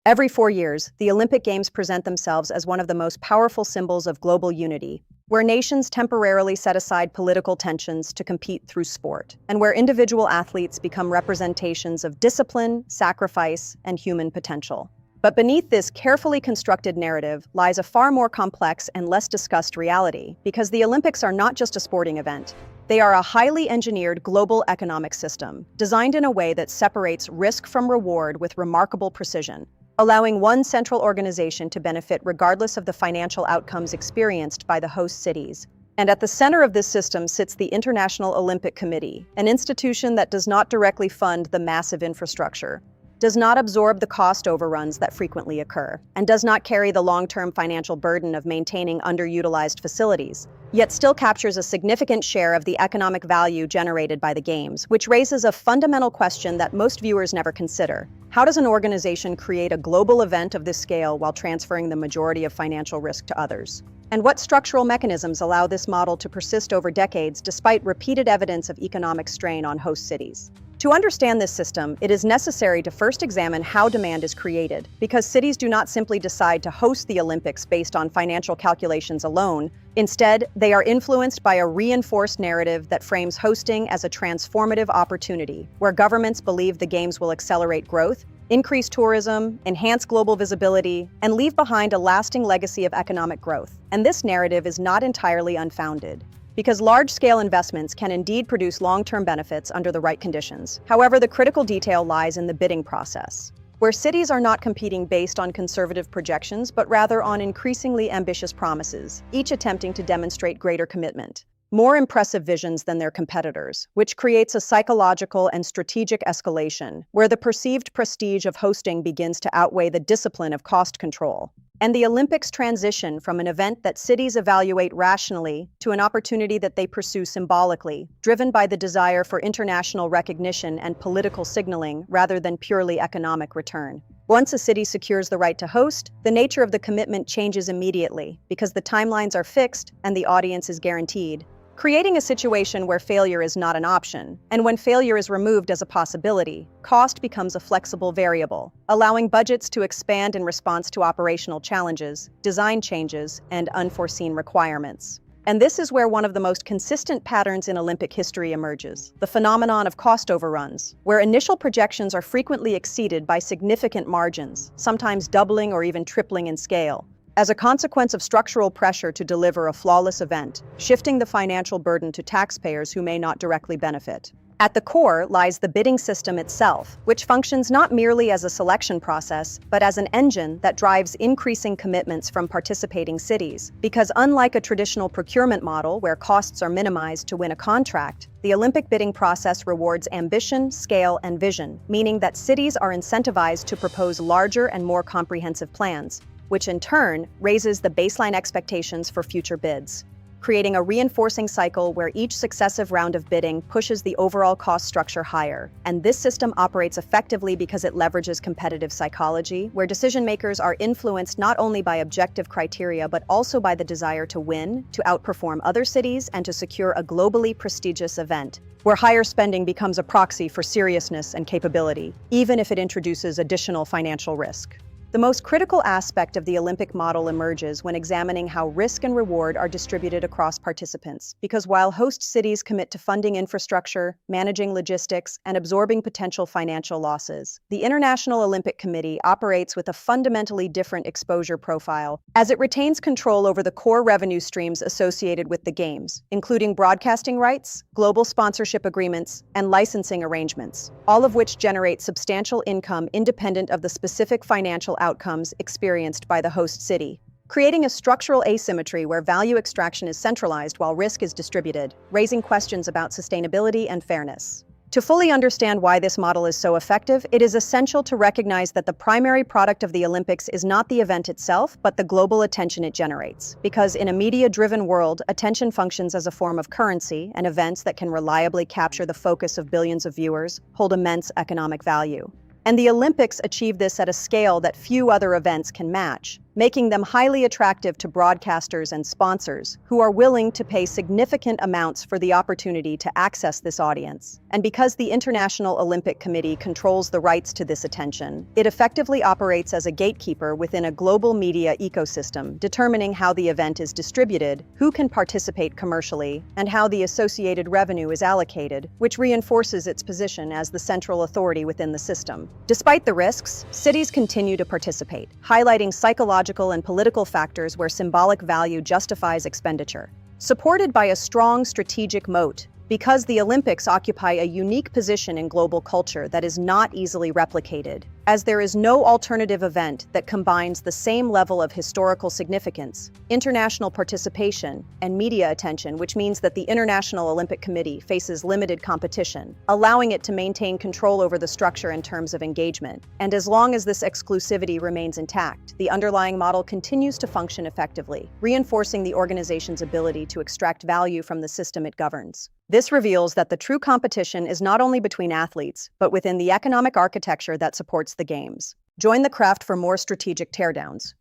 Every 4 years, the Olympic Games present themselves as one of the most powerful symbols of global unity, where nations temporarily set aside political tensions to compete through sport, and where individual athletes become representations of discipline, sacrifice, and human potential. But beneath this carefully constructed narrative lies a far more complex and less discussed reality, because the Olympics are not just a sporting event. They are a highly engineered global economic system, designed in a way that separates risk from reward with remarkable precision, allowing one central organization to benefit regardless of the financial outcomes experienced by the host cities. And at the center of this system sits the International Olympic Committee, an institution that does not directly fund the massive infrastructure, does not absorb the cost overruns that frequently occur, and does not carry the long-term financial burden of maintaining underutilized facilities, yet still captures a significant share of the economic value generated by the Games, which raises a fundamental question that most viewers never consider. How does an organization create a global event of this scale while transferring the majority of financial risk to others? And what structural mechanisms allow this model to persist over decades despite repeated evidence of economic strain on host cities? To understand this system, it is necessary to first examine how demand is created, because cities do not simply decide to host the Olympics based on financial calculations alone. Instead, they are influenced by a reinforced narrative that frames hosting as a transformative opportunity, where governments believe the Games will accelerate growth, increase tourism, enhance global visibility, and leave behind a lasting legacy of economic growth. And this narrative is not entirely unfounded, because large-scale investments can indeed produce long-term benefits under the right conditions. However, the critical detail lies in the bidding process, where cities are not competing based on conservative projections, but rather on increasingly ambitious promises, each attempting to demonstrate greater commitment, more impressive visions than their competitors, which creates a psychological and strategic escalation, where the perceived prestige of hosting begins to outweigh the discipline of cost control. And the Olympics transition from an event that cities evaluate rationally to an opportunity that they pursue symbolically, driven by the desire for international recognition and political signaling rather than purely economic return. Once a city secures the right to host, the nature of the commitment changes immediately, because the timelines are fixed and the audience is guaranteed, creating a situation where failure is not an option. And when failure is removed as a possibility, cost becomes a flexible variable, allowing budgets to expand in response to operational challenges, design changes, and unforeseen requirements. And this is where one of the most consistent patterns in Olympic history emerges, the phenomenon of cost overruns, where initial projections are frequently exceeded by significant margins, sometimes doubling or even tripling in scale, as a consequence of structural pressure to deliver a flawless event, shifting the financial burden to taxpayers who may not directly benefit. At the core lies the bidding system itself, which functions not merely as a selection process, but as an engine that drives increasing commitments from participating cities. Because unlike a traditional procurement model where costs are minimized to win a contract, the Olympic bidding process rewards ambition, scale, and vision, meaning that cities are incentivized to propose larger and more comprehensive plans, which in turn raises the baseline expectations for future bids, creating a reinforcing cycle where each successive round of bidding pushes the overall cost structure higher. And this system operates effectively because it leverages competitive psychology, where decision-makers are influenced not only by objective criteria, but also by the desire to win, to outperform other cities, and to secure a globally prestigious event, where higher spending becomes a proxy for seriousness and capability, even if it introduces additional financial risk. The most critical aspect of the Olympic model emerges when examining how risk and reward are distributed across participants, because while host cities commit to funding infrastructure, managing logistics, and absorbing potential financial losses, the International Olympic Committee operates with a fundamentally different exposure profile, as it retains control over the core revenue streams associated with the Games, including broadcasting rights, global sponsorship agreements, and licensing arrangements, all of which generate substantial income independent of the specific financial outcomes experienced by the host city, creating a structural asymmetry where value extraction is centralized while risk is distributed, raising questions about sustainability and fairness. To fully understand why this model is so effective, it is essential to recognize that the primary product of the Olympics is not the event itself, but the global attention it generates. Because in a media-driven world, attention functions as a form of currency, and events that can reliably capture the focus of billions of viewers hold immense economic value. And the Olympics achieve this at a scale that few other events can match, making them highly attractive to broadcasters and sponsors who are willing to pay significant amounts for the opportunity to access this audience. And because the International Olympic Committee controls the rights to this attention, it effectively operates as a gatekeeper within a global media ecosystem, determining how the event is distributed, who can participate commercially, and how the associated revenue is allocated, which reinforces its position as the central authority within the system. Despite the risks, cities continue to participate, highlighting psychological and political factors where symbolic value justifies expenditure. Supported by a strong strategic moat, because the Olympics occupy a unique position in global culture that is not easily replicated, as there is no alternative event that combines the same level of historical significance, international participation, and media attention, which means that the International Olympic Committee faces limited competition, allowing it to maintain control over the structure in terms of engagement. And as long as this exclusivity remains intact, the underlying model continues to function effectively, reinforcing the organization's ability to extract value from the system it governs. This reveals that the true competition is not only between athletes, but within the economic architecture that supports the games. Join the craft for more strategic teardowns.